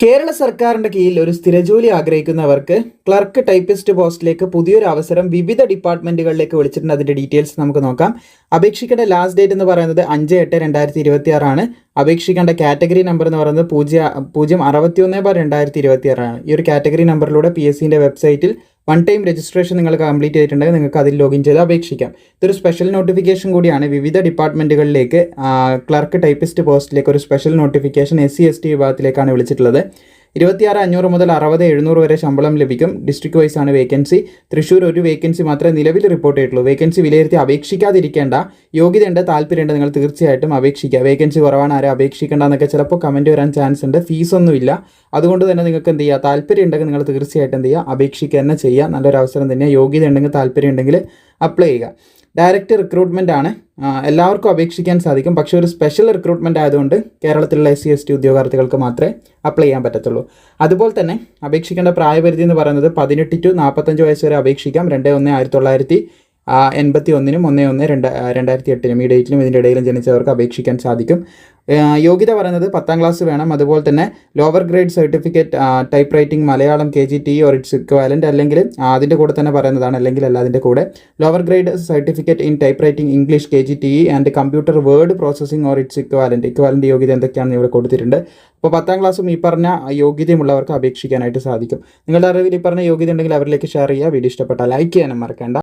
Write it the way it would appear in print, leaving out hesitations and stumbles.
കേരള സർക്കാരിന്റെ കീഴിൽ ഒരു സ്ഥിരജോലി ആഗ്രഹിക്കുന്നവർക്ക് ക്ലർക്ക് ടൈപ്പിസ്റ്റ് പോസ്റ്റിലേക്ക് പുതിയൊരു അവസരം വിവിധ ഡിപ്പാർട്ട്മെന്റുകളിലേക്ക് വിളിച്ചിട്ടുണ്ട്. അതിന്റെ ഡീറ്റെയിൽസ് നമുക്ക് നോക്കാം. അപേക്ഷിക്കേണ്ട ലാസ്റ്റ് ഡേറ്റ് എന്ന് പറയുന്നത് 5/8/2026 അപേക്ഷിക്കേണ്ട കാറ്റഗറി നമ്പർ എന്ന് പറയുന്നത് 061/2026 ഈ ഒരു കാറ്റഗറി നമ്പറിലൂടെ PSCന്റെ വെബ്സൈറ്റിൽ വൺ ടൈം രജിസ്ട്രേഷൻ നിങ്ങൾ കംപ്ലീറ്റ് ചെയ്തിട്ടുണ്ടെങ്കിൽ നിങ്ങൾക്ക് അതിൽ ലോഗിൻ ചെയ്ത് അപേക്ഷിക്കാം. ഇതൊരു സ്പെഷ്യൽ നോട്ടിഫിക്കേഷൻ കൂടിയാണ്. വിവിധ ഡിപ്പാർട്ട്മെന്റുകളിലേക്ക് ക്ലർക്ക് ടൈപ്പിസ്റ്റ് പോസ്റ്റിലേക്ക് ഒരു സ്പെഷ്യൽ നോട്ടിഫിക്കേഷൻ SC/ST വിഭാഗത്തിലേക്കാണ് വിളിച്ചിട്ടുള്ളത്. 26,500 മുതൽ 60,700 വരെ ശമ്പളം ലഭിക്കും. ഡിസ്ട്രിക്ട് വൈസ് ആണ് വേക്കൻസി. തൃശ്ശൂർ ഒരു വേക്കൻസി മാത്രമേ നിലവിൽ റിപ്പോർട്ട് ചെയ്തിട്ടുള്ളൂ. വേക്കൻസി വിലയിരുത്തി അപേക്ഷിക്കാതിരിക്കേണ്ട. യോഗ്യതയുണ്ട്, താല്പര്യമുണ്ട്, നിങ്ങൾ തീർച്ചയായിട്ടും അപേക്ഷിക്കുക. വേക്കൻസി കുറവാണ്, ആരും അപേക്ഷിക്കേണ്ടെന്നൊക്കെ ചിലപ്പോൾ കമൻറ്റ് വരാൻ ചാൻസ് ഉണ്ട്. ഫീസൊന്നുമില്ല. അതുകൊണ്ട് തന്നെ നിങ്ങൾക്ക് എന്ത് ചെയ്യുക, താല്പര്യം ഉണ്ടെങ്കിൽ നിങ്ങൾ തീർച്ചയായിട്ടും എന്ത് ചെയ്യുക, അപേക്ഷിക്കുക തന്നെ ചെയ്യുക. നല്ലൊരു അവസരം തന്നെയാണ്. യോഗ്യത ഉണ്ടെങ്കിൽ, താല്പര്യം ഉണ്ടെങ്കിൽ അപ്ലൈ ചെയ്യുക. ഡയറക്റ്റ് റിക്രൂട്ട്മെൻ്റ് ആണ്. എല്ലാവർക്കും അപേക്ഷിക്കാൻ സാധിക്കും. പക്ഷേ ഒരു സ്പെഷ്യൽ റിക്രൂട്ട്മെൻറ്റ് ആയതുകൊണ്ട് കേരളത്തിലുള്ള SC/ST ഉദ്യോഗാർത്ഥികൾക്ക് മാത്രമേ അപ്ലൈ ചെയ്യാൻ പറ്റത്തുള്ളൂ. അതുപോലെ തന്നെ അപേക്ഷിക്കേണ്ട പ്രായപരിധി എന്ന് പറയുന്നത് 18 to 45 വയസ്സ് വരെ അപേക്ഷിക്കാം. 2/1/1981 1/1/2008 ഈ ഡേറ്റിലും ഇതിൻ്റെ ഇടയിലും ജനിച്ചവർക്ക് അപേക്ഷിക്കാൻ സാധിക്കും. യോഗ്യത പറയുന്നത് 10ാം ക്ലാസ് വേണം. അതുപോലെ തന്നെ lower grade certificate type writing Malayalam KGTE or it's equivalent, അല്ലെങ്കിൽ അതിൻ്റെ കൂടെ തന്നെ പറയുന്നതാണ്, അല്ലെങ്കിൽ അല്ല അതിൻ്റെ കൂടെ lower grade certificate in type writing English KGTE and computer word processing or it's equivalent യോഗ്യത എന്തൊക്കെയാണെന്ന് ഇവിടെ കൊടുത്തിട്ടുണ്ട്. അപ്പോൾ 10ാം ക്ലാസ്സും ഈ പറഞ്ഞ യോഗ്യതയുമുള്ളവർക്ക് അപേക്ഷിക്കാനായിട്ട് സാധിക്കും. നിങ്ങളുടെ അറിവിൽ ഈ പറഞ്ഞ യോഗ്യത ഉണ്ടെങ്കിൽ അവരിലേക്ക് ഷെയർ ചെയ്യുക. വീഡിയോ ഇഷ്ടപ്പെട്ടാൽ ലൈക്ക് ചെയ്യാനും മറക്കേണ്ട.